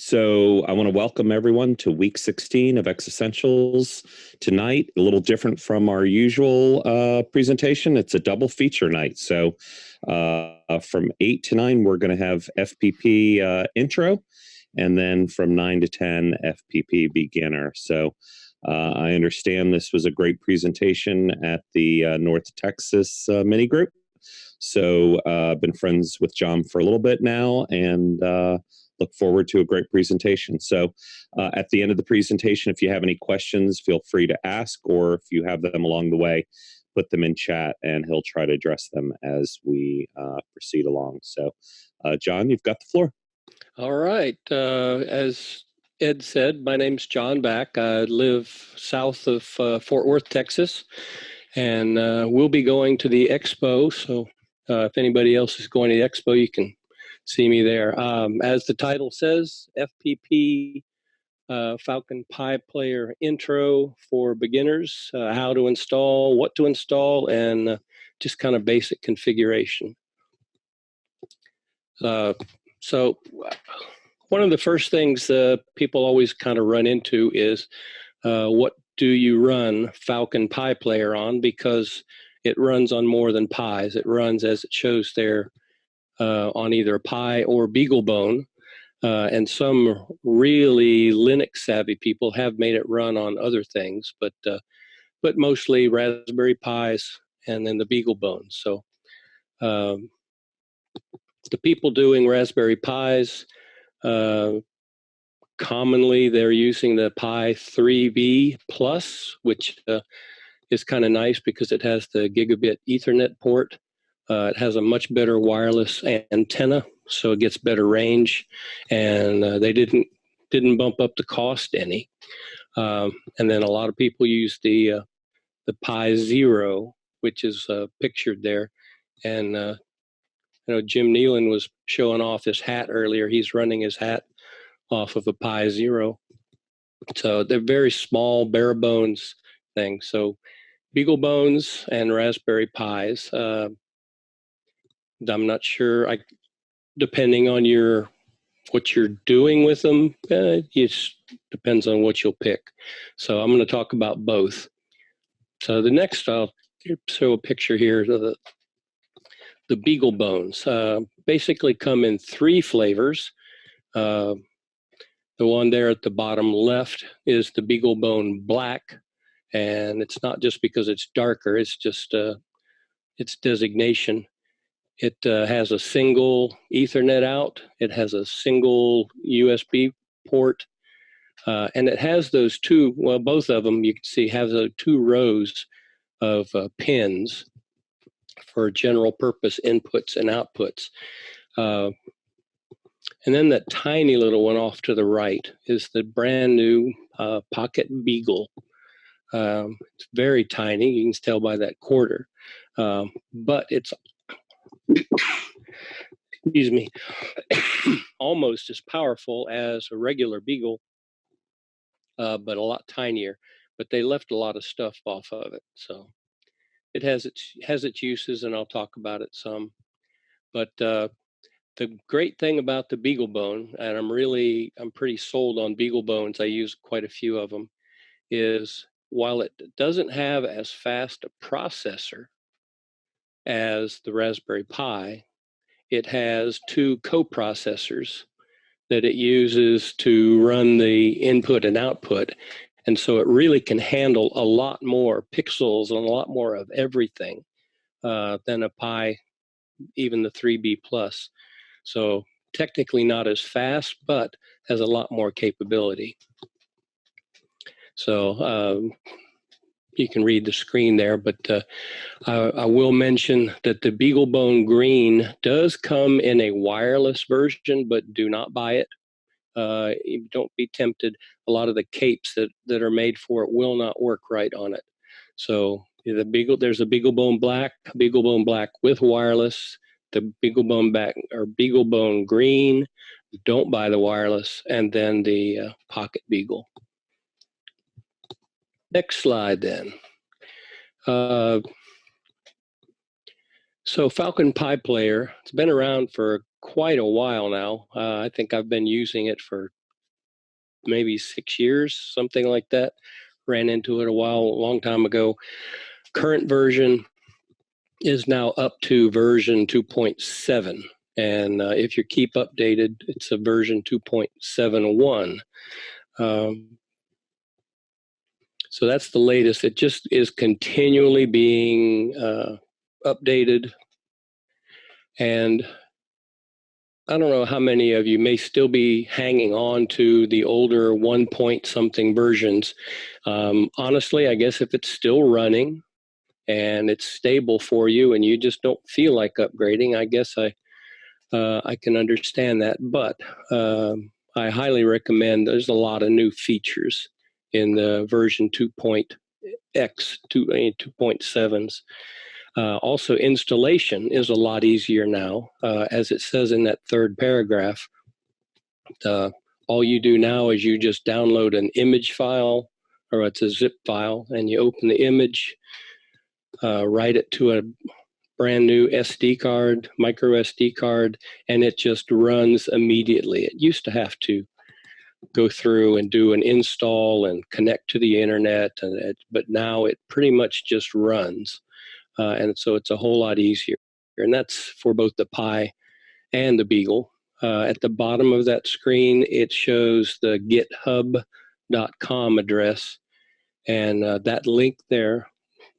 So I want to welcome everyone to week 16 of xEssentials. Tonight, a little different from our usual presentation. It's a double feature night. So from 8 to 9, we're going to have FPP Intro, and then from 9 to 10, FPP Beginner. So I understand this was a great presentation at the North Texas mini group. So I've been friends with John for a little bit now, and look forward to a great presentation. So at the end of the presentation, if you have any questions, feel free to ask, or if you have them along the way, put them in chat, and he'll try to address them as we proceed along. So John, you've got the floor. All right. As Ed said, my name's John Beck. I live south of Fort Worth, Texas, and we'll be going to the expo. So if anybody else is going to the expo, you can see me there. As the title says, FPP Falcon Pi Player Intro for beginners, how to install, what to install, and just kind of basic configuration. So one of the first things people always kind of run into is what do you run Falcon Pi Player on, because it runs on more than Pis. It runs, as it shows there, on either Pi or BeagleBone. And some really Linux savvy people have made it run on other things, but mostly Raspberry Pis and then the BeagleBone. So the people doing Raspberry Pis, commonly they're using the Pi 3B Plus, which is kind of nice because it has the gigabit Ethernet port. It has a much better wireless antenna, so it gets better range, and they didn't bump up the cost any. And then a lot of people use the Pi Zero, which is pictured there, and Jim Nealon was showing off his hat earlier. He's running his hat off of a Pi Zero. So they're very small, bare bones things. So BeagleBones and Raspberry Pis. I'm not sure. Depending on what you're doing with them, it depends on what you'll pick. So I'm going to talk about both. So the next, I'll show a picture here of the BeagleBones. Basically come in 3 flavors. The one there at the bottom left is the BeagleBone Black, and it's not just because it's darker, it's just its designation. It has a single Ethernet out, it has a single USB port, and it has those two, well, both of them you can see have those 2 rows of pins for general purpose inputs and outputs. And then that tiny little one off to the right is the brand new Pocket Beagle. It's very tiny, you can tell by that quarter, but it's, excuse me, almost as powerful as a regular Beagle, but a lot tinier. But they left a lot of stuff off of it, so it has its uses, and I'll talk about it some. But the great thing about the BeagleBone, and I'm pretty sold on BeagleBones, I use quite a few of them, is while it doesn't have as fast a processor as the Raspberry Pi, it has 2 coprocessors that it uses to run the input and output. And so it really can handle a lot more pixels and a lot more of everything than a Pi, even the 3B Plus. So technically not as fast, but has a lot more capability. So you can read the screen there, but I will mention that the BeagleBone Green does come in a wireless version, but do not buy it. Don't be tempted. A lot of the capes that are made for it will not work right on it. So there's a BeagleBone Black with wireless, the BeagleBone Green, don't buy the wireless, and then the Pocket Beagle. Next slide then. So Falcon Pi Player, it's been around for quite a while now. I think I've been using it for maybe 6 years, something like that. Ran into it a long time ago. Current version is now up to version 2.7. And if you keep updated, it's a version 2.71. So that's the latest. It just is continually being updated. And I don't know how many of you may still be hanging on to the older 1 point something versions. Honestly, I guess if it's still running and it's stable for you and you just don't feel like upgrading, I guess I can understand that. But I highly recommend, there's a lot of new features in the version 2.7s. Also, installation is a lot easier now. As it says in that third paragraph, all you do now is you just download an image file, or it's a zip file, and you open the image, write it to a brand new SD card, micro SD card, and it just runs immediately. It used to have to go through and do an install and connect to the internet, but now it pretty much just runs. And so it's a whole lot easier. And that's for both the Pi and the Beagle. At the bottom of that screen, it shows the github.com address. And that link there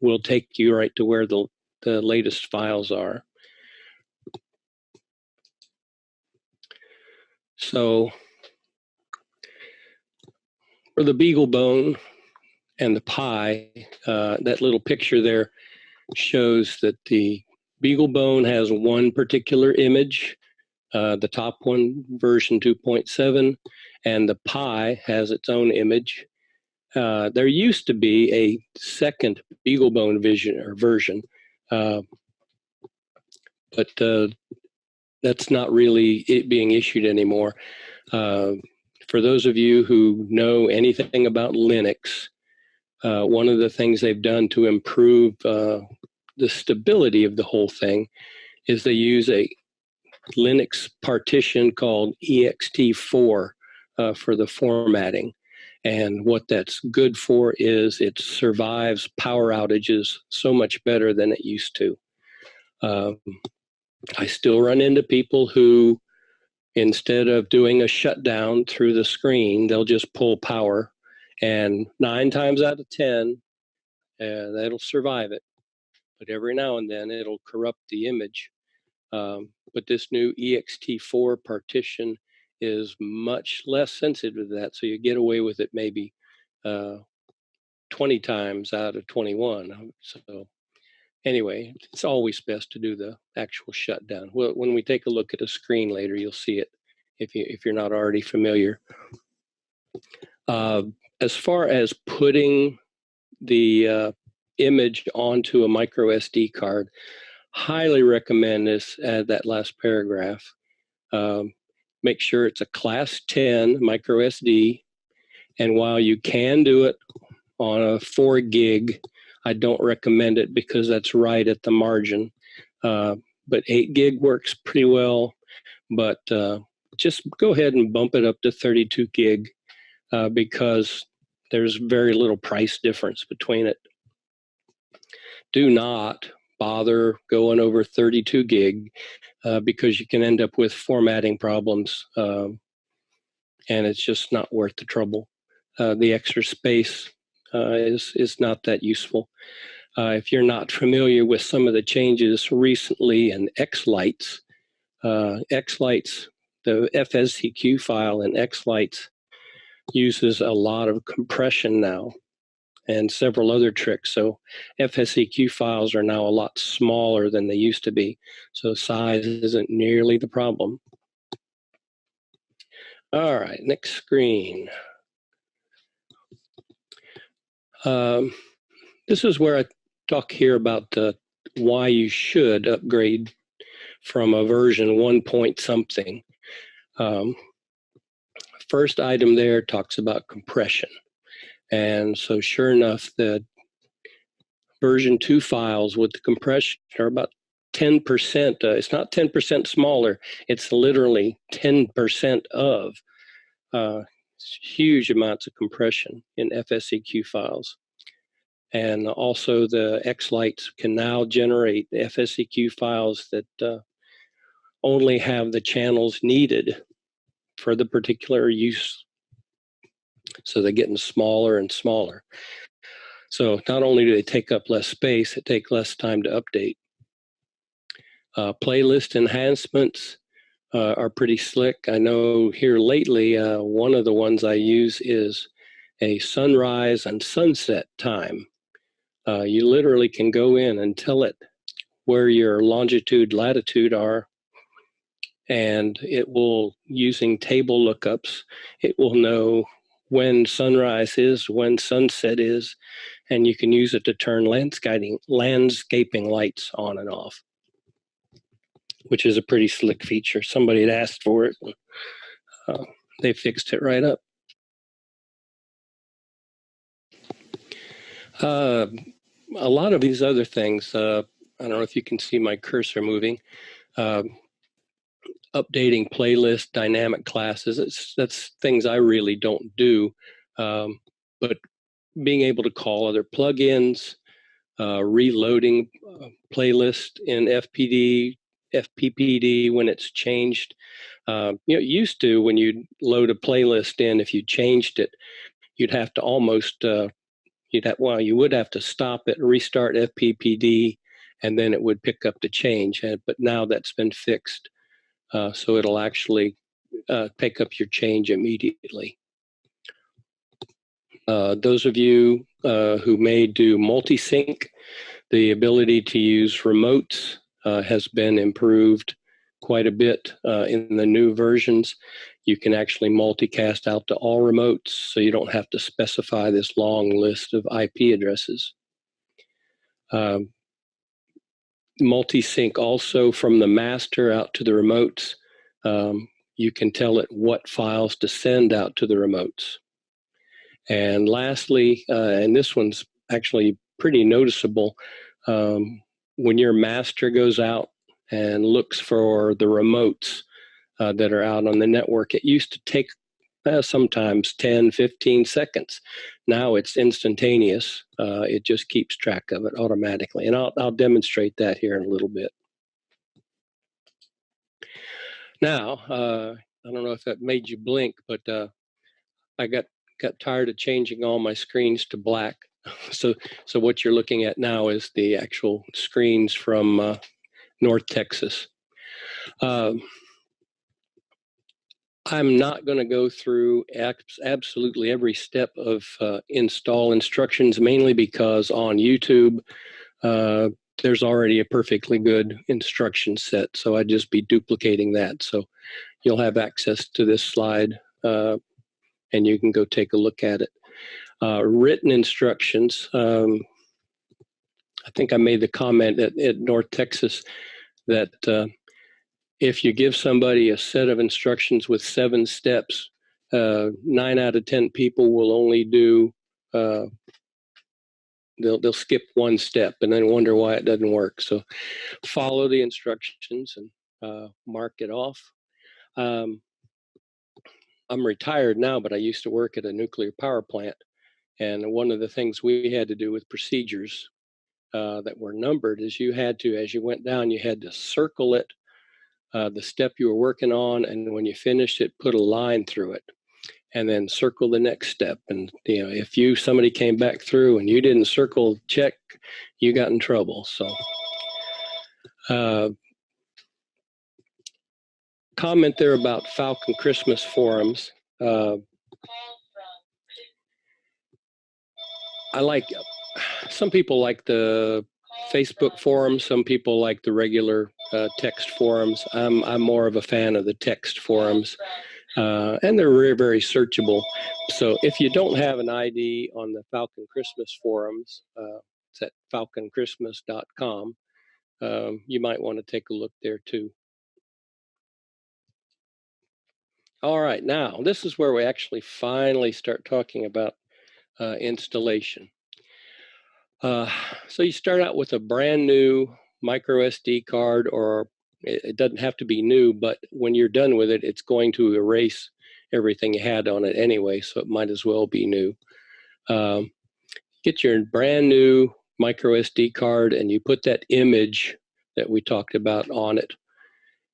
will take you right to where the latest files are. So for the BeagleBone and the Pi, that little picture there shows that the BeagleBone has one particular image, the top one, version 2.7, and the Pi has its own image. There used to be a second BeagleBone version, but that's not really it being issued anymore. For those of you who know anything about Linux, one of the things they've done to improve the stability of the whole thing is they use a Linux partition called ext4 for the formatting. And what that's good for is it survives power outages so much better than it used to. I still run into people who, instead of doing a shutdown through the screen, they'll just pull power. And 9 times out of 10, that'll survive it. But every now and then it'll corrupt the image. But this new ext4 partition is much less sensitive to that. So you get away with it maybe 20 times out of 21. So anyway, it's always best to do the actual shutdown. Well, when we take a look at a screen later, you'll see it if you're not already familiar. As far as putting the image onto a micro SD card, highly recommend this, add that last paragraph. Make sure it's a class 10 micro SD. And while you can do it on a 4 gig, I don't recommend it because that's right at the margin. But 8 gig works pretty well. But just go ahead and bump it up to 32 gig because there's very little price difference between it. Do not bother going over 32 gig because you can end up with formatting problems, and it's just not worth the trouble. The extra space is not that useful. If you're not familiar with some of the changes recently in xLights, xLights, the FSCQ file in xLights uses a lot of compression now and several other tricks. So FSCQ files are now a lot smaller than they used to be. So size isn't nearly the problem. All right, next screen. This is where I talk here about why you should upgrade from a version 1 point something. First item there talks about compression. And so sure enough, the version 2 files with the compression are about 10%. It's not 10% smaller. It's literally 10% of. huge amounts of compression in FSEQ files. And also the xLights can now generate FSEQ files that only have the channels needed for the particular use. So they're getting smaller and smaller. So not only do they take up less space, it takes less time to update. Playlist enhancements are pretty slick. I know here lately, one of the ones I use is a sunrise and sunset time. You literally can go in and tell it where your longitude, latitude are, and it will, using table lookups, it will know when sunrise is, when sunset is, and you can use it to turn landscaping lights on and off, which is a pretty slick feature. Somebody had asked for it, and they fixed it right up. A lot of these other things, I don't know if you can see my cursor moving, updating playlist, dynamic classes, that's things I really don't do, but being able to call other plugins, reloading playlist in FPPD when it's changed. Used to, when you'd load a playlist in, if you changed it, you'd have to almost, you would have to stop it, restart FPPD, and then it would pick up the change. But now that's been fixed. So it'll actually pick up your change immediately. Those of you who may do multi-sync, the ability to use remotes has been improved quite a bit in the new versions. You can actually multicast out to all remotes, so you don't have to specify this long list of IP addresses. Multi-sync also from the master out to the remotes. You can tell it what files to send out to the remotes. And lastly, and this one's actually pretty noticeable, when your master goes out and looks for the remotes that are out on the network, it used to take sometimes 10, 15 seconds. Now it's instantaneous. It just keeps track of it automatically. And I'll demonstrate that here in a little bit. Now, I don't know if that made you blink, but I got tired of changing all my screens to black. So what you're looking at now is the actual screens from North Texas. I'm not going to go through absolutely every step of install instructions, mainly because on YouTube, there's already a perfectly good instruction set. So I'd just be duplicating that. So you'll have access to this slide and you can go take a look at it. Written instructions. I think I made the comment at North Texas that if you give somebody a set of instructions with 7 steps, 9 out of 10 people will only do, they'll skip 1 step and then wonder why it doesn't work. So follow the instructions and mark it off. I'm retired now, but I used to work at a nuclear power plant. And one of the things we had to do with procedures that were numbered is you had to, as you went down, you had to circle it, the step you were working on, and when you finished it, put a line through it, and then circle the next step. And if somebody came back through and you didn't circle check, you got in trouble. So comment there about Falcon Christmas forums. Some people like the Facebook forums, some people like the regular text forums. I'm more of a fan of the text forums, and they're very, very searchable. So if you don't have an ID on the Falcon Christmas forums, it's at falconchristmas.com. You might want to take a look there too. All right, now this is where we actually finally start talking about installation. So you start out with a brand new micro SD card, or it doesn't have to be new, but when you're done with it, it's going to erase everything you had on it anyway, so it might as well be new. Get your brand new micro SD card and you put that image that we talked about on it,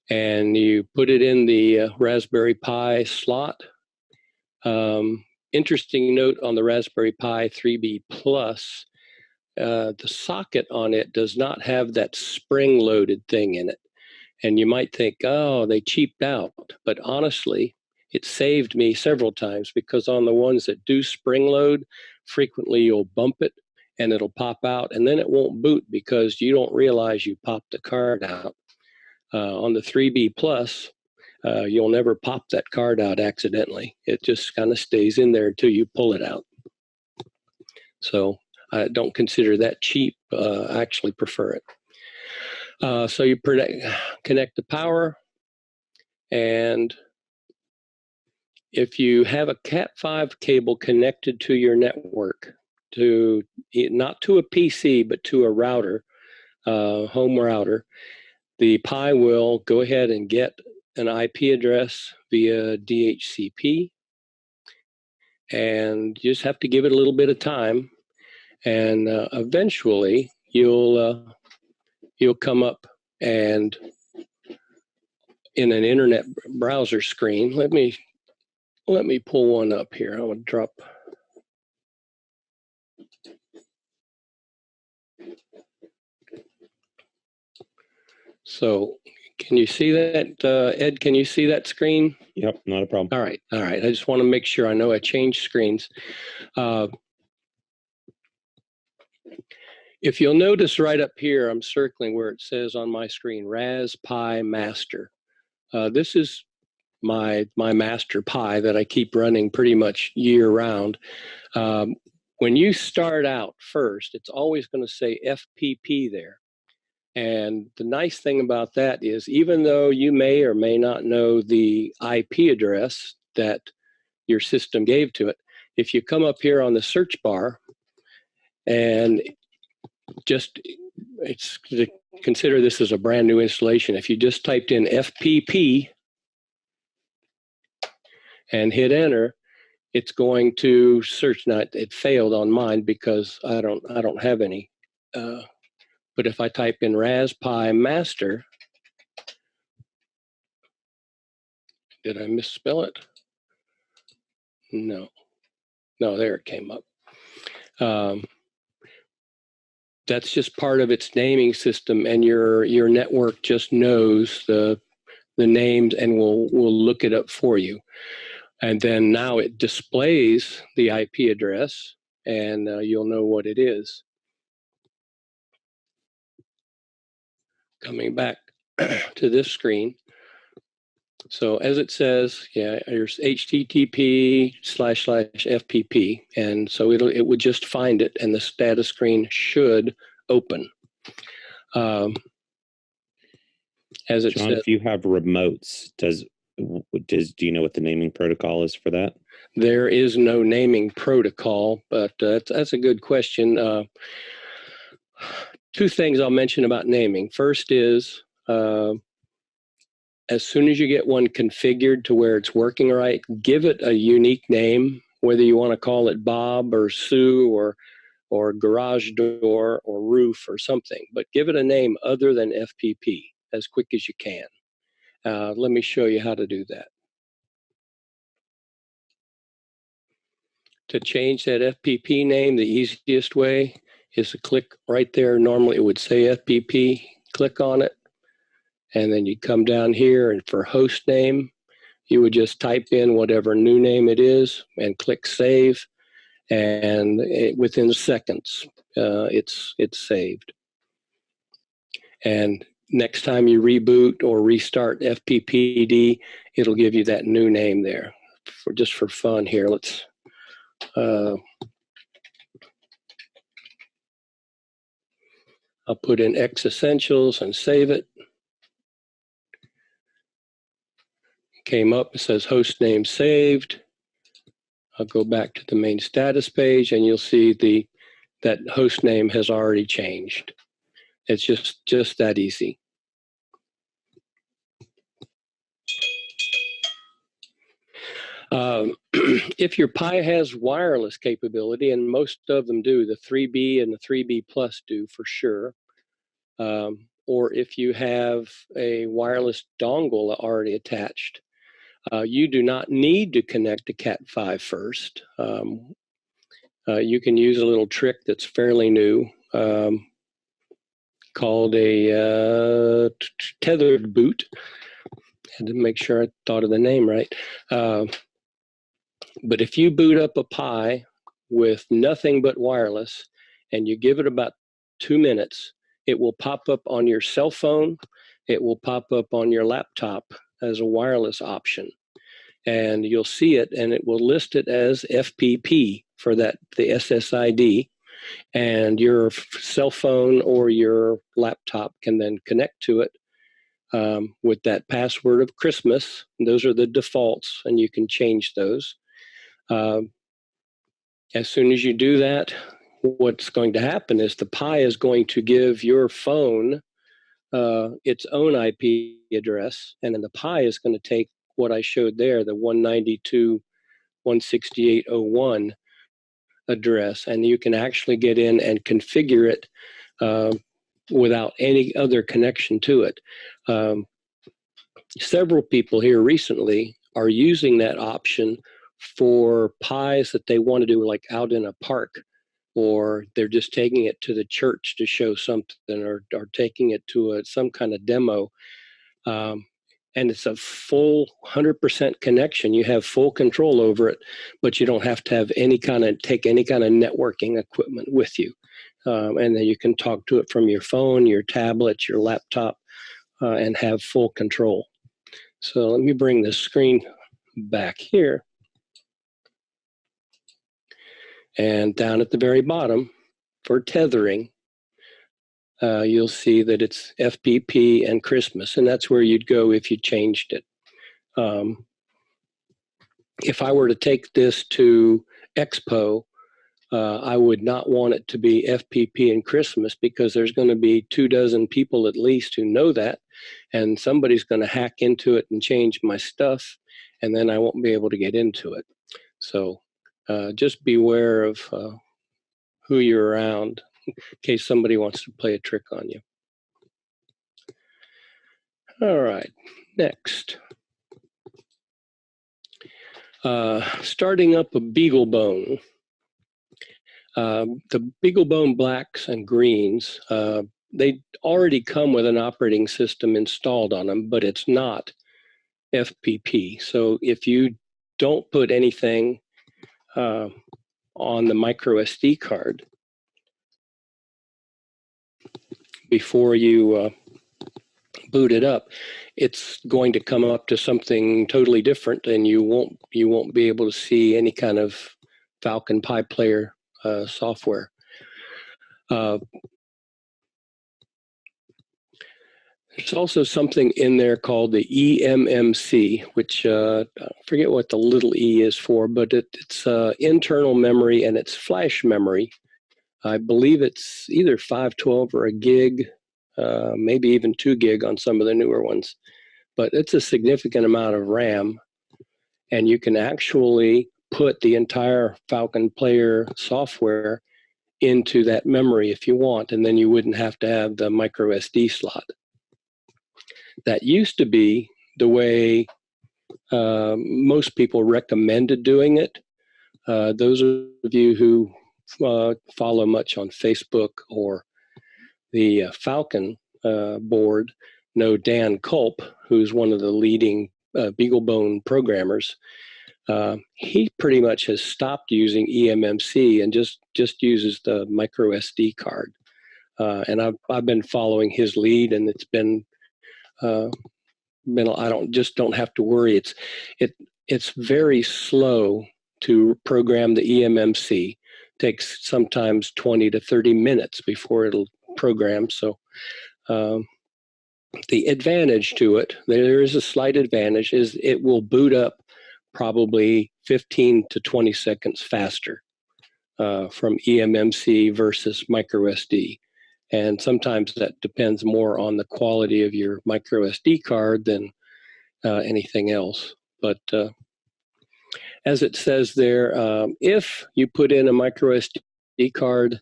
and you put it in the Raspberry Pi slot. Interesting note on the Raspberry Pi 3B Plus, the socket on it does not have that spring-loaded thing in it. And you might think, oh, they cheaped out. But honestly, it saved me several times, because on the ones that do spring load, frequently you'll bump it and it'll pop out, and then it won't boot because you don't realize you popped the card out. On the 3B Plus, you'll never pop that card out accidentally. It just kind of stays in there until you pull it out. So I don't consider that cheap. I actually prefer it. So you connect the power, and if you have a Cat5 cable connected to your network, not to a PC, but to a router, home router, the Pi will go ahead and get an IP address via DHCP, and you just have to give it a little bit of time, and eventually you'll come up and in an internet browser screen. Let me pull one up here. I'm gonna drop. So can you see that, Ed? Can you see that screen? Yep, not a problem. All right. I just want to make sure. I know I changed screens. If you'll notice right up here, I'm circling where it says on my screen, Ras Pi Master. This is my master Pi that I keep running pretty much year round. When you start out first, it's always going to say FPP there. And the nice thing about that is, even though you may or may not know the IP address that your system gave to it, if you come up here on the search bar and consider this as a brand new installation, if you just typed in FPP and hit enter, it's going to search. Now it failed on mine because I don't have any. But if I type in Ras Pi Master, did I misspell it? No, there it came up. That's just part of its naming system, and your network just knows the names and will look it up for you. And then now it displays the IP address, and you'll know what it is. Coming back to this screen. So as it says, there's HTTP//FPP, and so it would just find it, and the status screen should open. As it John, says, if you have remotes, do you know what the naming protocol is for that? There is no naming protocol, but that's a good question. Two things I'll mention about naming. First is, as soon as you get one configured to where it's working right, give it a unique name, whether you want to call it Bob or Sue or garage door or roof or something, but give it a name other than FPP as quick as you can. Let me show you how to do that. To change that FPP name, the easiest way is to click right there. Normally it would say FPP, click on it, and then you come down here, and for host name, you would just type in whatever new name it is and click save, and within seconds, it's saved. And next time you reboot or restart FPPD, it'll give you that new name there. Just for fun here, let's I'll put in xEssentials and save it. Came up, it says host name saved. I'll go back to the main status page, and you'll see that host name has already changed. It's just that easy. If your Pi has wireless capability, and most of them do, the 3B and the 3B Plus do for sure, or if you have a wireless dongle already attached, you do not need to connect to Cat5 first. You can use a little trick that's fairly new called a tethered boot. Had to make sure I thought of the name right. But if you boot up a Pi with nothing but wireless and you give it about 2 minutes, it will pop up on your cell phone. It will pop up on your laptop as a wireless option. And you'll see it, and it will list it as FPP for that, the SSID. And your cell phone or your laptop can then connect to it with that password of Christmas. And those are the defaults, and you can change those. As soon as you do that, what's going to happen is the Pi is going to give your phone its own IP address, and then the Pi is going to take what I showed there, the 192.168.01 address, and you can actually get in and configure it without any other connection to it. Several people here recently are using that option for Pis that they want to do like out in a park, or they're just taking it to the church to show something, or taking it to some kind of demo. And it's a full 100% connection. You have full control over it, but you don't have to have take any kind of networking equipment with you. And then you can talk to it from your phone, your tablet, your laptop, and have full control. So let me bring the screen back here. And down at the very bottom for tethering, you'll see that it's FPP and Christmas, and that's where you'd go if you changed it. If I were to take this to Expo, I would not want it to be FPP and Christmas, because there's going to be 24 people at least who know that, and somebody's going to hack into it and change my stuff, and then I won't be able to get into it. So just beware of who you're around in case somebody wants to play a trick on you. All right, next. Starting up a BeagleBone. The BeagleBone blacks and greens, they already come with an operating system installed on them, but it's not FPP. So if you don't put anything on the micro SD card before you boot it up, it's going to come up to something totally different, and you won't be able to see any kind of Falcon Pi Player software. There's also something in there called the eMMC, which I forget what the little e is for, but it's internal memory, and it's flash memory. I believe it's either 512 or a gig, maybe even 2 gig on some of the newer ones. But it's a significant amount of RAM, and you can actually put the entire Falcon Player software into that memory if you want, and then you wouldn't have to have the micro SD slot. That used to be the way most people recommended doing it. Those of you who follow much on Facebook or the Falcon board know Dan Culp, who's one of the leading BeagleBone programmers. He pretty much has stopped using eMMC and just uses the micro SD card. And I've been following his lead, and it's been I don't have to worry. It's very slow to program the eMMC. Takes sometimes 20 to 30 minutes before it'll program. So the advantage to it, there is a slight advantage, is it will boot up probably 15 to 20 seconds faster from eMMC versus micro SD. And sometimes that depends more on the quality of your micro SD card than anything else. But as it says there, if you put in a micro SD card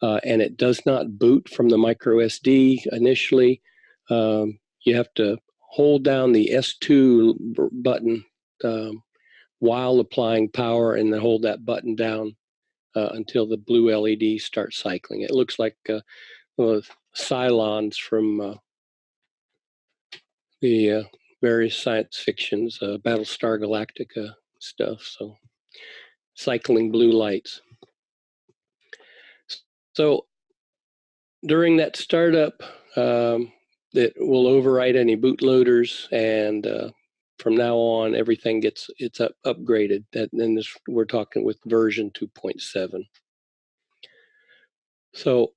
and it does not boot from the micro SD initially, you have to hold down the S2 button while applying power, and then hold that button down until the blue LED starts cycling. It looks like Cylons from the various science fictions, Battlestar Galactica stuff. So cycling blue lights. So during that startup, it will overwrite any bootloaders, and from now on, everything it's upgraded. And we're talking with version 2.7. So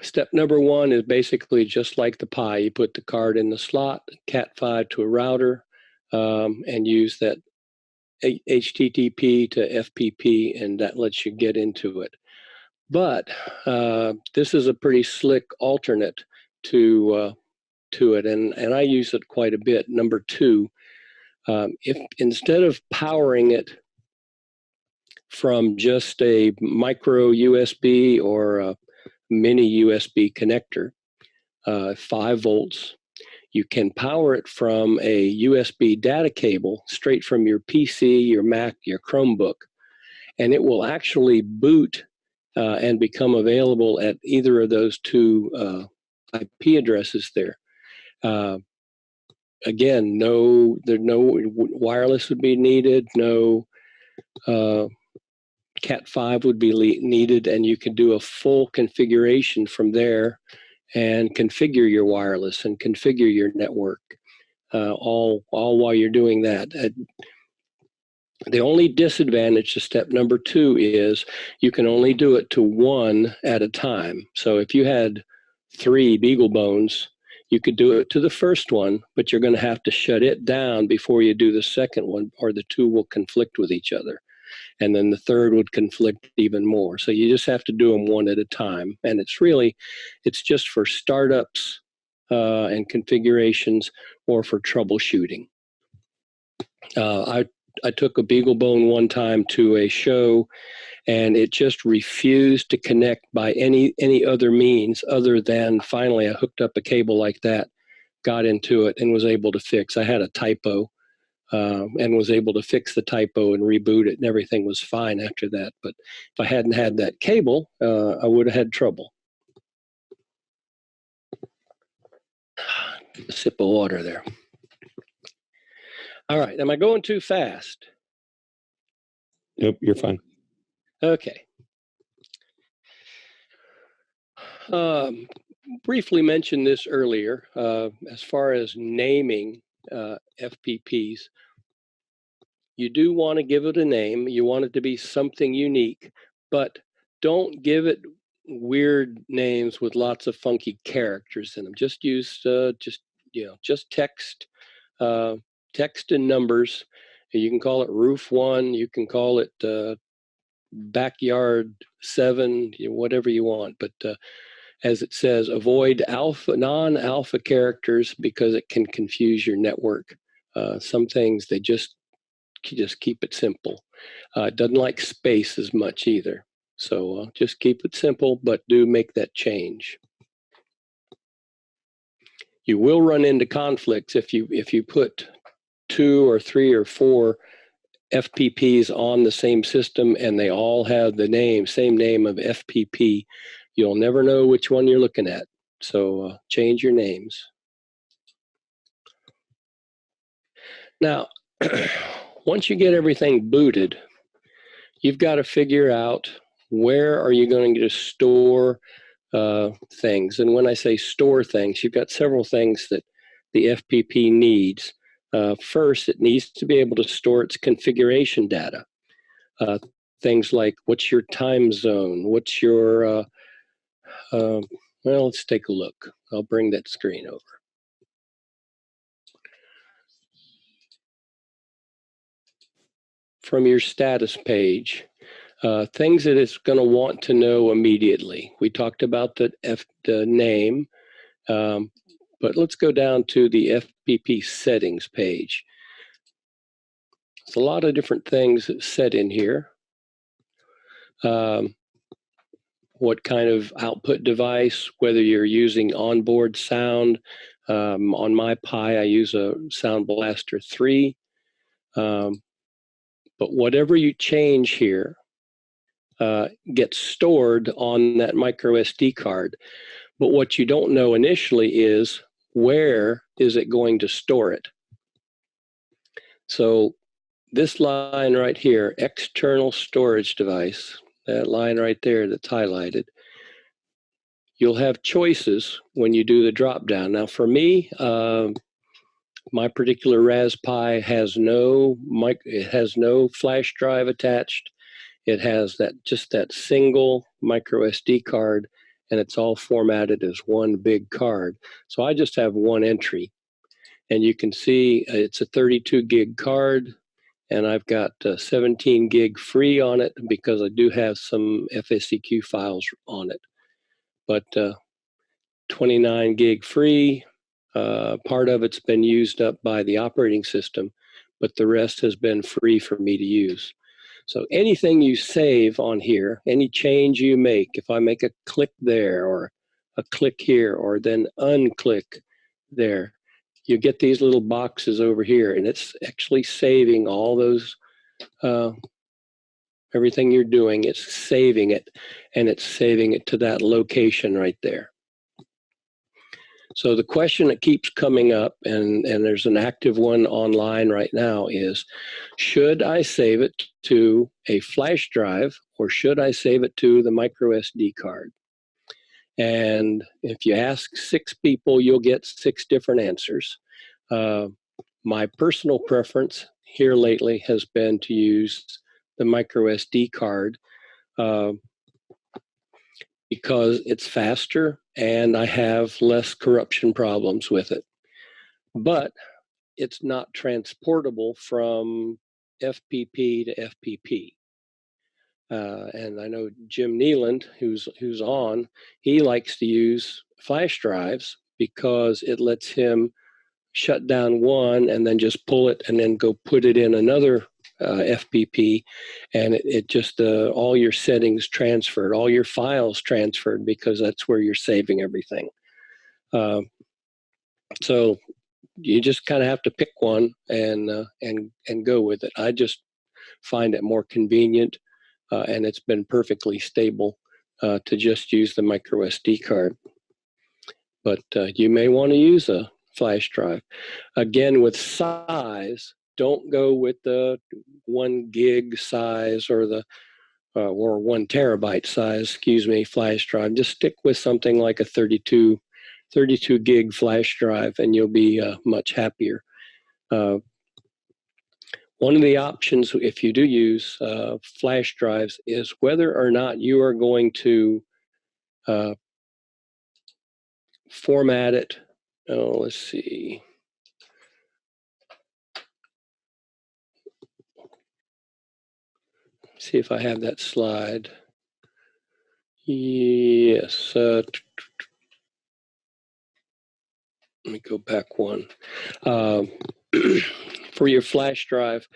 step number one is basically just like the Pi. You put the card in the slot, Cat5 to a router, and use that HTTP to FPP, and that lets you get into it. But this is a pretty slick alternate to it, and I use it quite a bit. Number two, if instead of powering it from just a micro USB or a mini USB connector, 5 volts, you can power it from a USB data cable straight from your PC, your Mac, your Chromebook, and it will actually boot and become available at either of those two IP addresses there. Again, no wireless would be needed, no Cat5 would be needed, and you can do a full configuration from there and configure your wireless and configure your network, all while you're doing that. The only disadvantage to step number two is you can only do it to one at a time. So if you had 3 BeagleBones, you could do it to the first one, but you're going to have to shut it down before you do the second one, or the two will conflict with each other. And then the third would conflict even more. So you just have to do them one at a time. And it's just for startups and configurations, or for troubleshooting. I took a BeagleBone one time to a show, and it just refused to connect by any other means other than finally I hooked up a cable like that, got into it, and was able to fix. I had a typo and was able to fix the typo and reboot it, and everything was fine after that. But if I hadn't had that cable, I would have had trouble. A sip of water there. All right, am I going too fast? Nope, you're fine. Okay. Briefly mentioned this earlier, as far as naming FPPs. You do want to give it a name. You want it to be something unique, but don't give it weird names with lots of funky characters in them. Just use just text, text and numbers. You can call it Roof 1. You can call it Backyard 7. Whatever you want, but as it says, avoid non-alpha characters because it can confuse your network. Some things they just keep it simple. It doesn't like space as much either. So just keep it simple, but do make that change. You will run into conflicts if you put 2 or 3 or 4 FPPs on the same system and they all have the same name of FPP. You'll never know which one you're looking at. So change your names. Now, once you get everything booted, you've got to figure out where are you going to store things. And when I say store things, you've got several things that the FPP needs. First, it needs to be able to store its configuration data. Things like what's your time zone, what's your, well, let's take a look. I'll bring that screen over. From your status page, things that it's going to want to know immediately. We talked about the name, but let's go down to the FPP settings page. There's a lot of different things set in here. What kind of output device, whether you're using onboard sound. On my Pi, I use a Sound Blaster 3. But whatever you change here gets stored on that micro SD card. But what you don't know initially is where is it going to store it. So this line right here, external storage device, that line right there that's highlighted, you'll have choices when you do the drop down. Now for me, my particular Raspberry has no flash drive attached. It has just that single micro SD card, and it's all formatted as one big card. So I just have one entry, and you can see it's a 32 gig card, and I've got 17 gig free on it because I do have some FACQ files on it. But 29 gig free, part of it's been used up by the operating system, but the rest has been free for me to use. So anything you save on here, any change you make, if I make a click there or a click here or then unclick there, you get these little boxes over here, and it's actually saving all those, everything you're doing, it's saving it, and it's saving it to that location right there. So the question that keeps coming up, and there's an active one online right now, is should I save it to a flash drive or should I save it to the micro SD card? And if you ask 6 people, you'll get 6 different answers. My personal preference here lately has been to use the micro SD card because it's faster and I have less corruption problems with it. But it's not transportable from FPP to FPP. And I know Jim Nealand, who's on, he likes to use flash drives because it lets him shut down one and then just pull it and then go put it in another FPP, and it just all your settings transferred, all your files transferred, because that's where you're saving everything. So you just kind of have to pick one and go with it. I just find it more convenient, and it's been perfectly stable to just use the micro SD card. But you may want to use a flash drive. Again, with size, don't go with the 1 gig size or the or 1 terabyte size, flash drive. Just stick with something like a 32 gig flash drive, and you'll be much happier. One of the options, if you do use flash drives, is whether or not you are going to format it. Oh, let's see. See if I have that slide. Yes. Let me go back one. For your flash drive,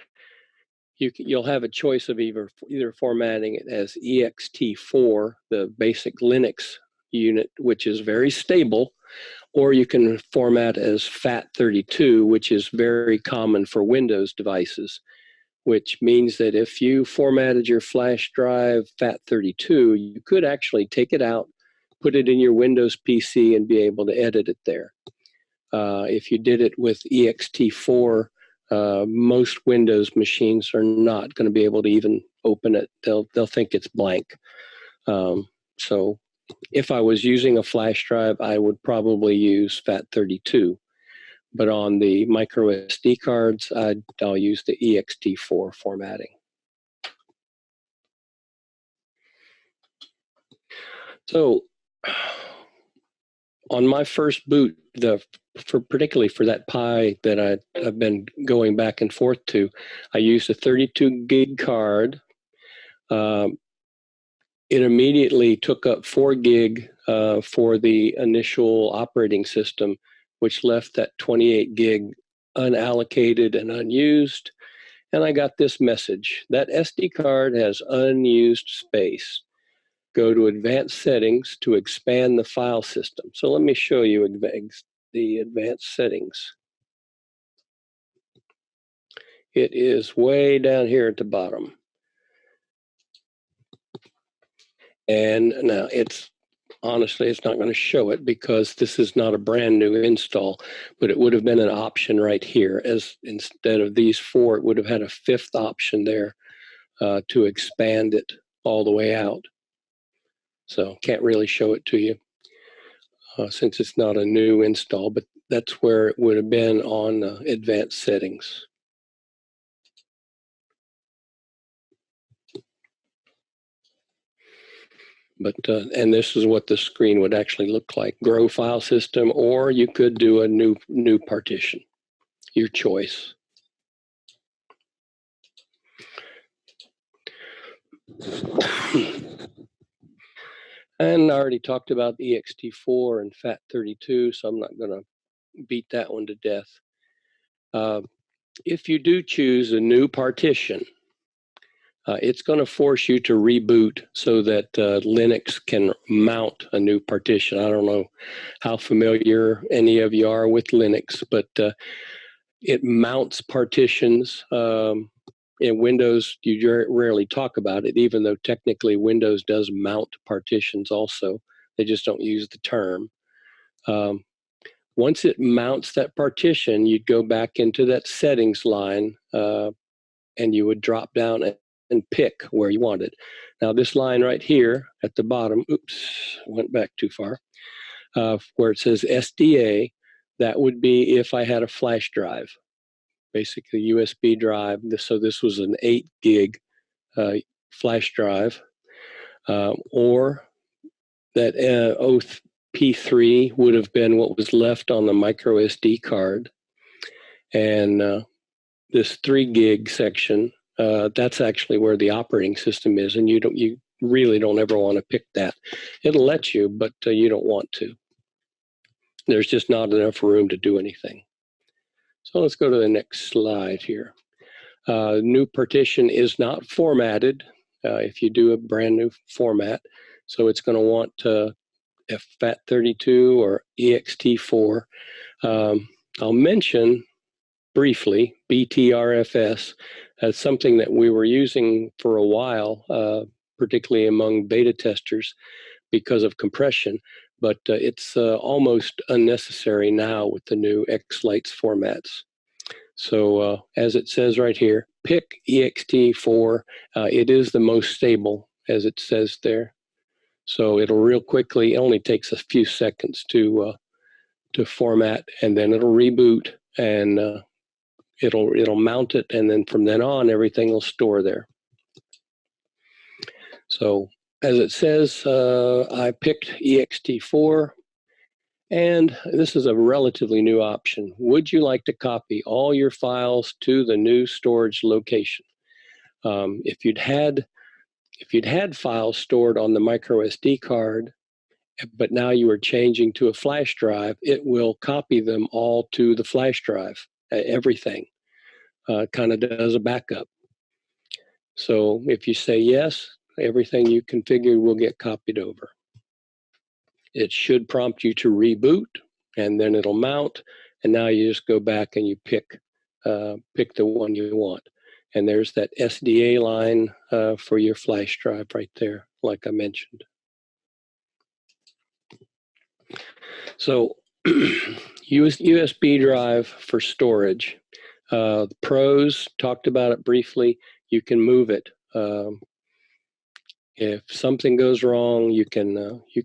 you'll have a choice of either formatting it as ext4, the basic Linux unit, which is very stable, or you can format as FAT32, which is very common for Windows devices, which means that if you formatted your flash drive FAT32, you could actually take it out, put it in your Windows PC, and be able to edit it there. If you did it with ext4, most Windows machines are not going to be able to even open it. They'll think it's blank. So if I was using a flash drive, I would probably use FAT32. But on the micro SD cards, I'll use the ext4 formatting. So on my first boot, particularly for that Pi that I've been going back and forth to, I used a 32 gig card. It immediately took up 4 gig for the initial operating system, which left that 28 gig unallocated and unused. and I got this message. That SD card has unused space. Go to Advanced Settings to expand the file system. So let me show you the Advanced Settings. It is way down here at the bottom. And now honestly, it's not going to show it because this is not a brand new install, but it would have been an option right here. As instead of these 4, it would have had a 5th option there to expand it all the way out. So can't really show it to you since it's not a new install, but that's where it would have been on Advanced Settings. But and this is what the screen would actually look like: grow file system, or you could do a new partition, your choice. And I already talked about the ext4 and FAT32, so I'm not going to beat that one to death. If you do choose a new partition, it's going to force you to reboot so that Linux can mount a new partition. I don't know how familiar any of you are with Linux, but it mounts partitions. In Windows, you rarely talk about it, even though technically Windows does mount partitions also. They just don't use the term. Once it mounts that partition, you'd go back into that settings line and you would drop down and pick where you want it. Now, this line right here at the bottom, oops, went back too far, where it says SDA, that would be if I had a flash drive. Basically USB drive. So this was an 8 gig flash drive, or that P3 would have been what was left on the micro SD card. And this 3 gig section, that's actually where the operating system is, and you really don't ever want to pick that. It'll let you, but you don't want to. There's just not enough room to do anything. So let's go to the next slide here. New partition is not formatted if you do a brand new format. So it's going to want FAT32 or ext4. I'll mention briefly BTRFS as something that we were using for a while, particularly among beta testers because of compression, but it's almost unnecessary now with the new xLights formats. So as it says right here, pick ext4. It is the most stable, as it says there. So it'll real quickly, it only takes a few seconds to format, and then it'll reboot, and it'll mount it, and then from then on, everything will store there. So as it says, I picked ext4. And this is a relatively new option. Would you like to copy all your files to the new storage location? If you'd had files stored on the micro SD card, but now you are changing to a flash drive, it will copy them all to the flash drive, everything. Kind of does a backup. So if you say yes, everything you configured will get copied over. It should prompt you to reboot, and then it'll mount, and now you just go back and you pick the one you want. And there's that SDA line for your flash drive right there, like I mentioned. So USB drive for storage. The pros, talked about it briefly. You can move it. If something goes wrong, you can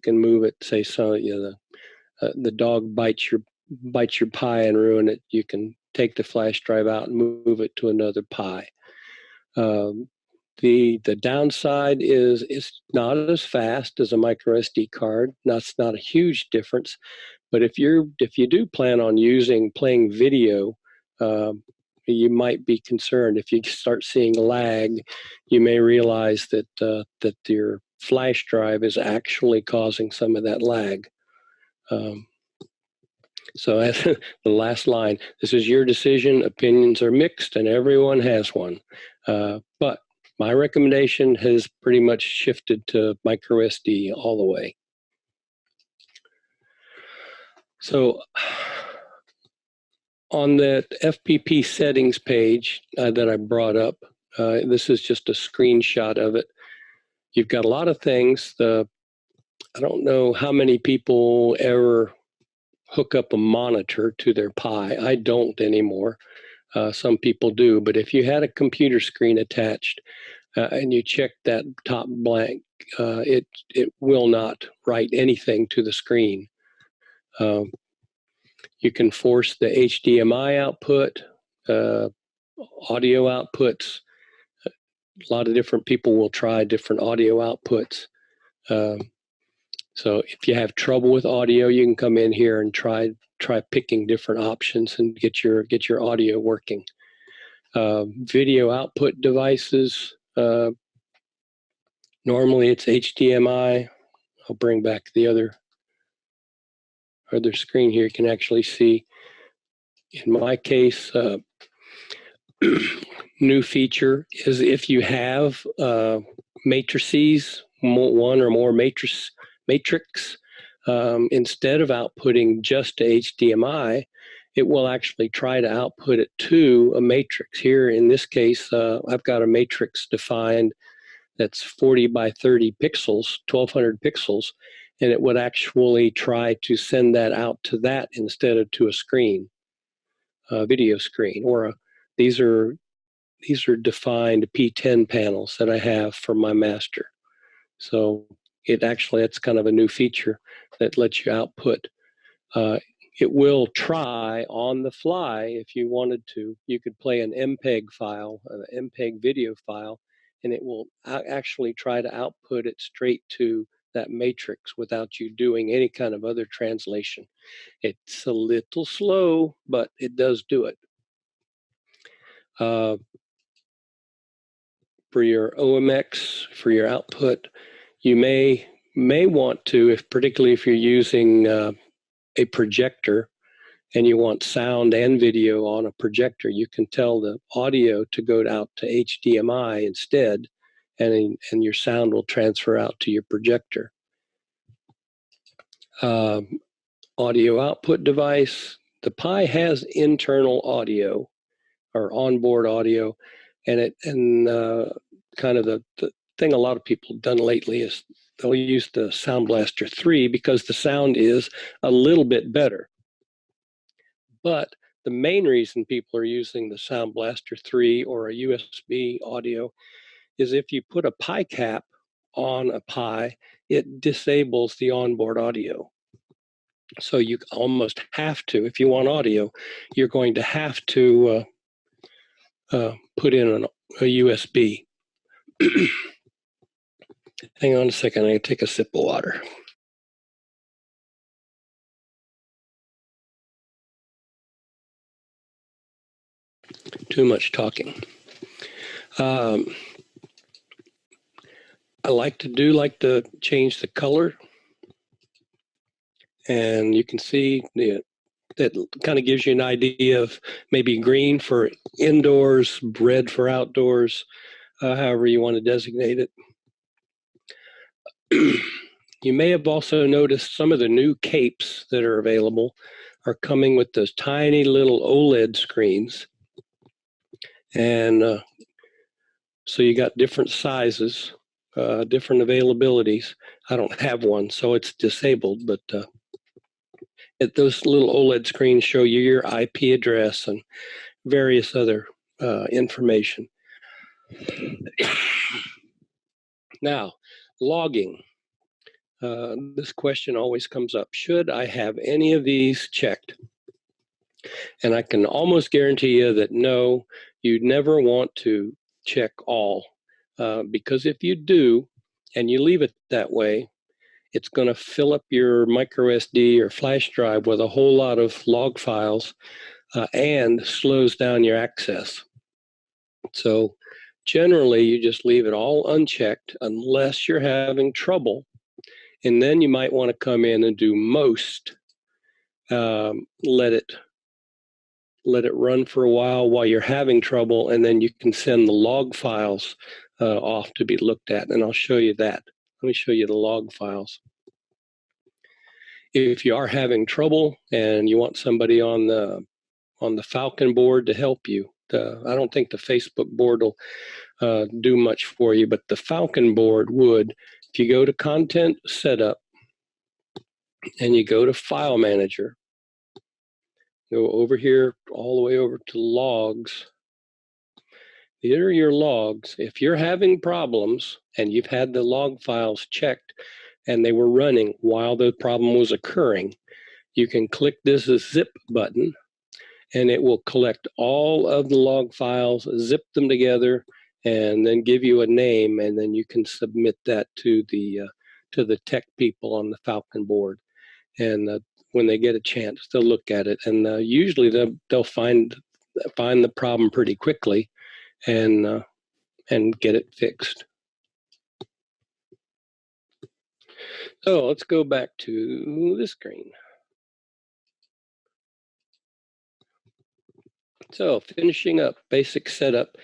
move it. Say so, the dog bites your pie and ruin it. You can take the flash drive out and move it to another pie. The downside is it's not as fast as a micro SD card. That's not a huge difference, but if you do plan on playing video, you might be concerned. If you start seeing lag, you may realize that your flash drive is actually causing some of that lag. So that's the last line. This is your decision. Opinions are mixed, and everyone has one. But my recommendation has pretty much shifted to micro SD all the way. So on the FPP settings page that I brought up, this is just a screenshot of it. You've got a lot of things. I don't know how many people ever hook up a monitor to their Pi. I don't anymore. Some people do, but if you had a computer screen attached and you check that top blank, it will not write anything to the screen. You can force the HDMI output, audio outputs. A lot of different people will try different audio outputs. So if you have trouble with audio, you can come in here and try picking different options and get your audio working. Video output devices. Normally it's HDMI. I'll bring back the other screen here. You can actually see, in my case, new feature is if you have matrices, one or more matrix, instead of outputting just to HDMI, it will actually try to output it to a matrix. Here in this case, I've got a matrix defined that's 40 by 30 pixels, 1200 pixels, and it would actually try to send that out to that instead of to a screen, a video screen. Or these are defined P10 panels that I have for my master. So it's kind of a new feature that lets you output. It will try on the fly, if you wanted to. You could play an MPEG file, an MPEG video file, and it will actually try to output it straight to that matrix without you doing any kind of other translation. It's a little slow, but it does do it. For your OMX, for your output, you may want to, particularly if you're using a projector and you want sound and video on a projector, you can tell the audio to go out to HDMI instead, and your sound will transfer out to your projector. Audio output device. The Pi has internal audio or onboard audio, and kind of the thing a lot of people have done lately is they'll use the Sound Blaster 3 because the sound is a little bit better. But the main reason people are using the Sound Blaster 3 or a USB audio is if you put a Pi cap on a Pi, it disables the onboard audio. So you almost have to, if you want audio, you're going to have to put in a USB. Hang on a second, I take a sip of water. Too much talking. I like to change the color, and you can see that kind of gives you an idea of maybe green for indoors, red for outdoors, however you want to designate it. You may have also noticed some of the new capes that are available are coming with those tiny little OLED screens. And so you got different sizes, different availabilities. I don't have one, so it's disabled, but those little OLED screens show you your IP address and various other information. Now, logging. This question always comes up. Should I have any of these checked? And I can almost guarantee you that no, you'd never want to check all. Because if you do, and you leave it that way, it's going to fill up your micro SD or flash drive with a whole lot of log files and slows down your access. So generally, you just leave it all unchecked unless you're having trouble. And then you might want to come in and do most let it run for a while you're having trouble, and then you can send the log files off to be looked at. And I'll show you that. Let me show you the log files. If you are having trouble and you want somebody on the Falcon board to help you, I don't think the Facebook board will do much for you, but the Falcon board would. If you go to Content Setup and you go to File Manager, go over here all the way over to Logs. These are your logs. If you're having problems and you've had the log files checked and they were running while the problem was occurring, you can click this zip button and it will collect all of the log files, zip them together, and then give you a name, and then you can submit that to the tech people on the Falcon board. And when they get a chance, they'll look at it, and usually they'll find the problem pretty quickly and get it fixed. So let's go back to the screen. So finishing up, basic setup.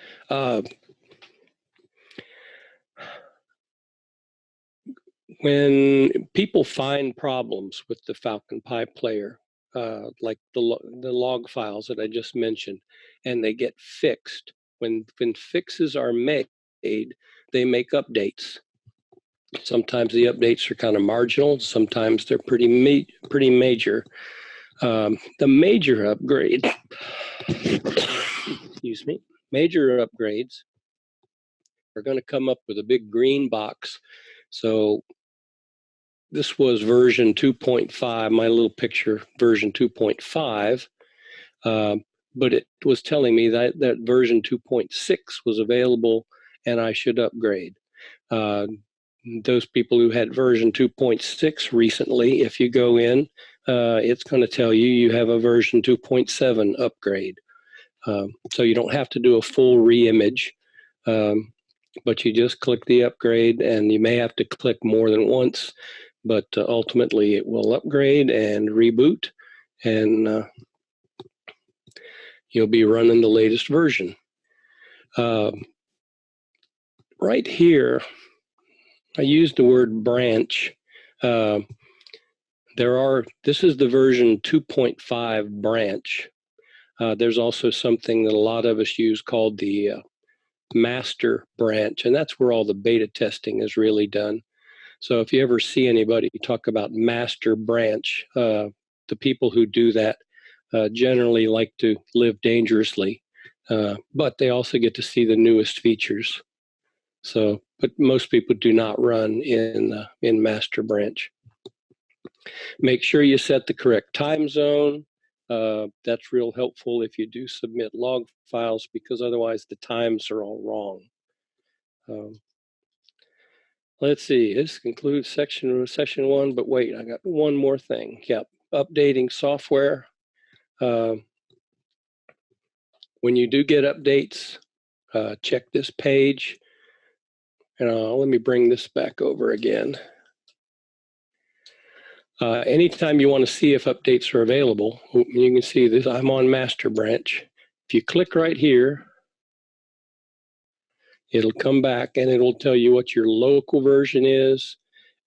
When people find problems with the Falcon Pi player, like the log files that I just mentioned, and they get fixed, when fixes are made, they make updates. Sometimes the updates are kind of marginal. Sometimes they're pretty major. The major upgrade, excuse me, major upgrades are going to come up with a big green box. So this was version 2.5, my little picture, version 2.5. But it was telling me that version 2.6 was available and I should upgrade. Those people who had version 2.6 recently, if you go in, it's going to tell you have a version 2.7 upgrade. So you don't have to do a full reimage, but you just click the upgrade, and you may have to click more than once, but ultimately it will upgrade and reboot, and you'll be running the latest version. Right here, I used the word branch. This is the version 2.5 branch. There's also something that a lot of us use called the master branch, and that's where all the beta testing is really done. So if you ever see anybody talk about master branch, the people who do that generally like to live dangerously, but they also get to see the newest features. So, but most people do not run in master branch. Make sure you set the correct time zone. That's real helpful if you do submit log files, because otherwise the times are all wrong. Let's see, this concludes session one, but wait, I got one more thing. Yep, updating software. When you do get updates, check this page. Let me bring this back over again. Anytime you want to see if updates are available, you can see this. I'm on master branch. If you click right here, it'll come back and it'll tell you what your local version is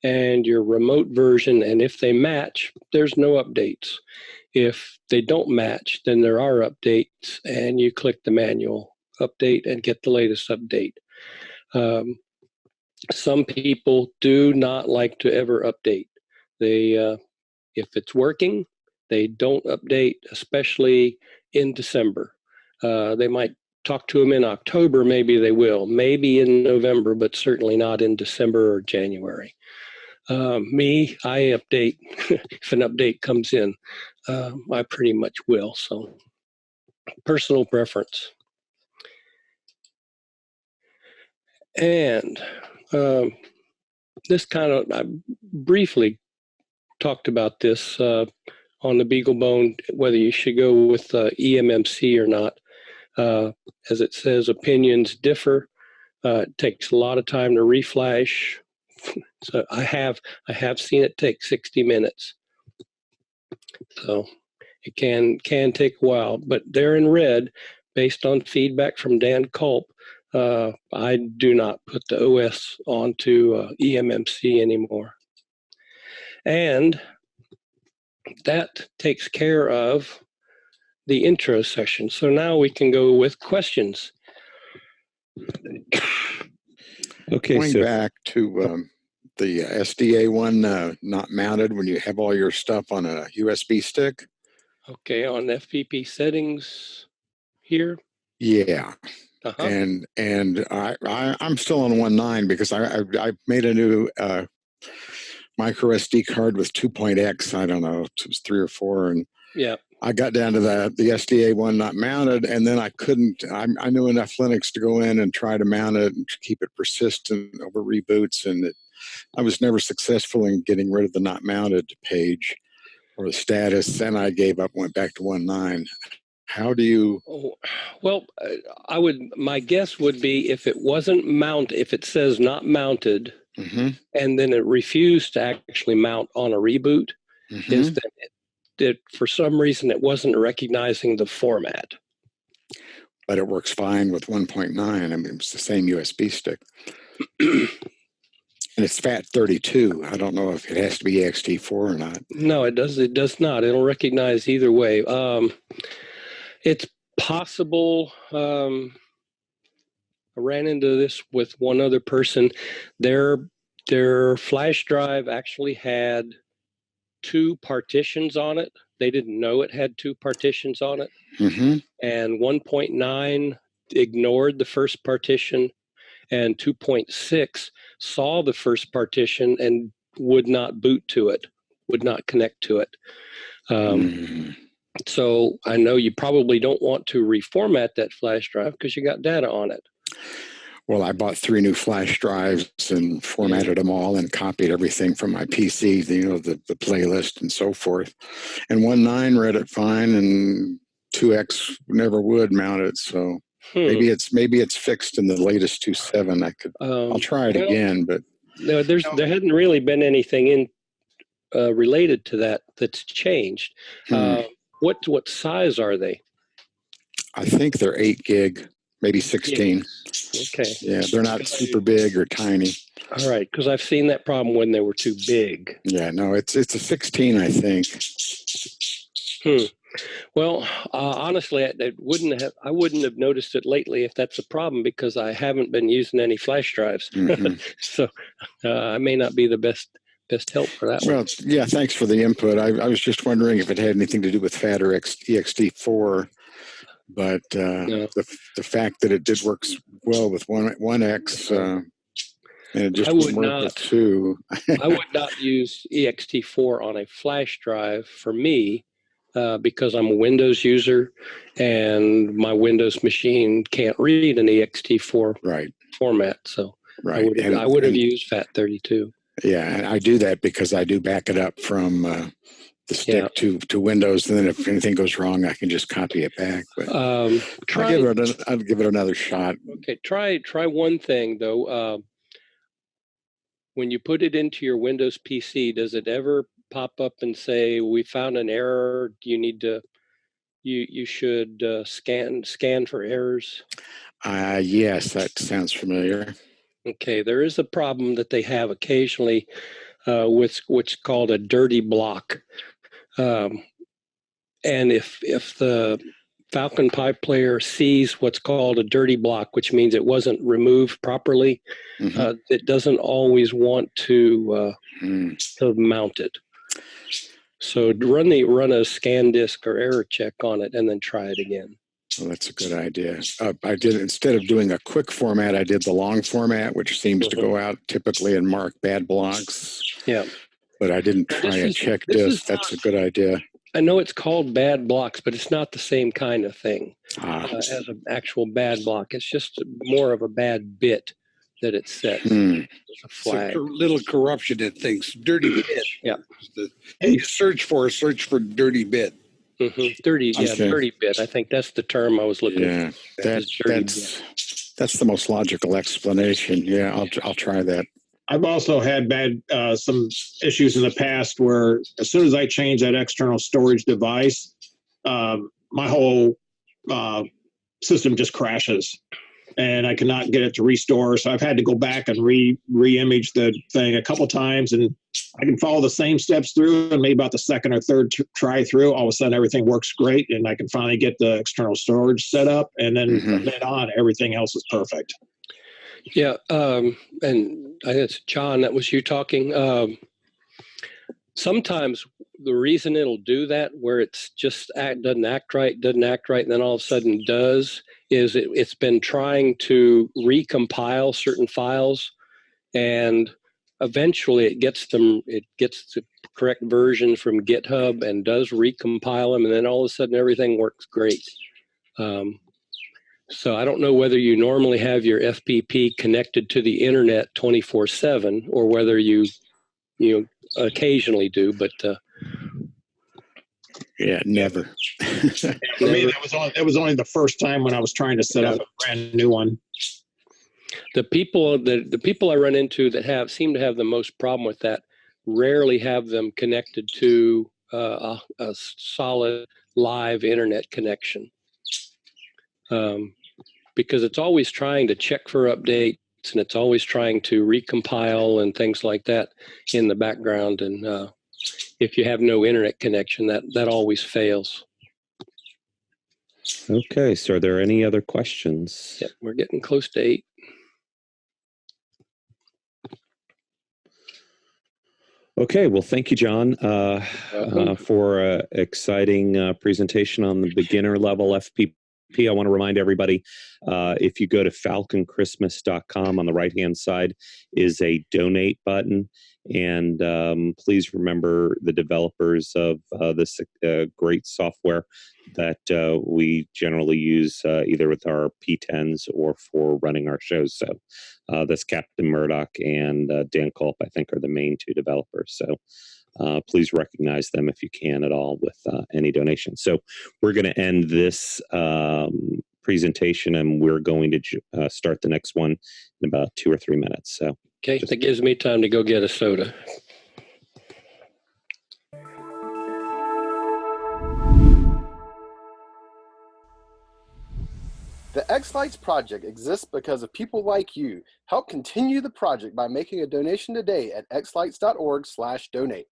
and your remote version. And if they match, there's no updates. If they don't match, then there are updates, and you click the manual update and get the latest update. Some people do not like to ever update. They, if it's working, they don't update, especially in December. They might talk to them in October, maybe they will, maybe in November, but certainly not in December or January. Me, I update. If an update comes in, I pretty much will. So personal preference. And this kind of, I briefly talked about this on the BeagleBone, whether you should go with eMMC or not. As it says, opinions differ. It takes a lot of time to reflash. So I have seen it take 60 minutes. So it can take a while, but they're in red based on feedback from Dan Culp. I do not put the OS onto eMMC anymore. And that takes care of the intro session. So now we can go with questions. Okay, Going so back to the SDA one not mounted when you have all your stuff on a USB stick. Okay, on FPP settings here. Yeah. And I'm still on 1.9 because I made a new micro SD card with 2.x. I don't know, it was 3 or 4, and yeah, I got down to the SDA one not mounted, and then I couldn't. I knew enough Linux to go in and try to mount it and keep it persistent over reboots, and I was never successful in getting rid of the not mounted page or the status. And I gave up, went back to 1.9. How do you? Oh, well, my guess would be if it wasn't mounted, if it says not mounted, and then it refused to actually mount on a reboot, is that for some reason it wasn't recognizing the format. But it works fine with 1.9. I mean, it's the same USB stick. And it's FAT32. I don't know if it has to be ext4 or not. No, it does. It does not. It'll recognize either way. It's possible. I ran into this with one other person. Their flash drive actually had 2 partitions on it. They didn't know it had 2 partitions on it. And 1.9 ignored the first partition, and 2.6 saw the first partition and would not boot to it, would not connect to it. So I know you probably don't want to reformat that flash drive because you got data on it. Well, I bought 3 new flash drives and formatted them all and copied everything from my PC, the playlist and so forth. And 1.9 read it fine, and 2X never would mount it. So maybe it's fixed in the latest 2.7. I'll try it again, but no, there hadn't really been anything related to that that's changed. What size are they? I think they're 8 gig, maybe 16. Okay. Yeah, they're not super big or tiny. All right, because I've seen that problem when they were too big. Yeah, no, it's a 16, I think. Well, honestly, I wouldn't have noticed it lately if that's a problem, because I haven't been using any flash drives. So I may not be the best help for that one. Well, yeah, thanks for the input. I was just wondering if it had anything to do with FAT or ext4, but No. the fact that it did work well with 1X, and it just wouldn't work with 2. I would not use ext4 on a flash drive for me, because I'm a Windows user and my Windows machine can't read an ext4 format. So I would have used FAT32. Yeah, and I do that because I do back it up from the stick to Windows, and then if anything goes wrong, I can just copy it back. But I'll give it another shot. Okay, try one thing though. When you put it into your Windows PC, does it ever pop up and say, "We found an error. You need to, you should scan for errors"? Yes, that sounds familiar. Okay, there is a problem that they have occasionally with what's called a dirty block, and if the Falcon Pi player sees what's called a dirty block, which means it wasn't removed properly, it doesn't always want to mount it. So run a scan disk or error check on it, and then try it again. Well, that's a good idea. I did, instead of doing a quick format, I did the long format, which seems to go out typically and mark bad blocks. Yeah. But I didn't try a check disk. That's a good idea. I know it's called bad blocks, but it's not the same kind of thing as an actual bad block. It's just more of a bad bit that it sets. It's a flag. It's a little corruption that thinks dirty bit. Yeah. You search for dirty bit. Dirty bit. I think that's the term I was looking for. That's the most logical explanation. Yeah, I'll try that. I've also had some issues in the past where as soon as I change that external storage device, my whole system just crashes, and I cannot get it to restore. So I've had to go back and re-image the thing a couple times, and I can follow the same steps through, and maybe about the second or third try through, all of a sudden everything works great, and I can finally get the external storage set up, and then from then on, everything else is perfect. Yeah, and I think it's John, that was you talking. Sometimes the reason it'll do that, where it's just doesn't act right, and then all of a sudden does, is it's been trying to recompile certain files, and eventually it gets the correct version from GitHub and does recompile them, and then all of a sudden everything works great. So I don't know whether you normally have your FPP connected to the internet 24/7 or whether you occasionally do, but yeah, never. For me, that was only the first time when I was trying to set up a brand new one. The people I run into that seem to have the most problem with that rarely have them connected to a solid live internet connection. Because it's always trying to check for updates, and it's always trying to recompile and things like that in the background. And if you have no internet connection, that always fails. Okay, so are there any other questions? Yep, we're getting close to 8. Okay, well, thank you, John, for an exciting presentation on the beginner level FPP. I want to remind everybody, if you go to falconchristmas.com, on the right-hand side is a donate button. And please remember the developers of this great software that we generally use either with our P10s or for running our shows. So that's Captain Murdoch and Dan Culp, I think, are the main 2 developers. So please recognize them if you can at all with any donation. So we're going to end this presentation, and we're going to start the next one in about 2 or 3 minutes. So okay, that gives me time to go get a soda. The xLights project exists because of people like you. Help continue the project by making a donation today at xlights.org/donate.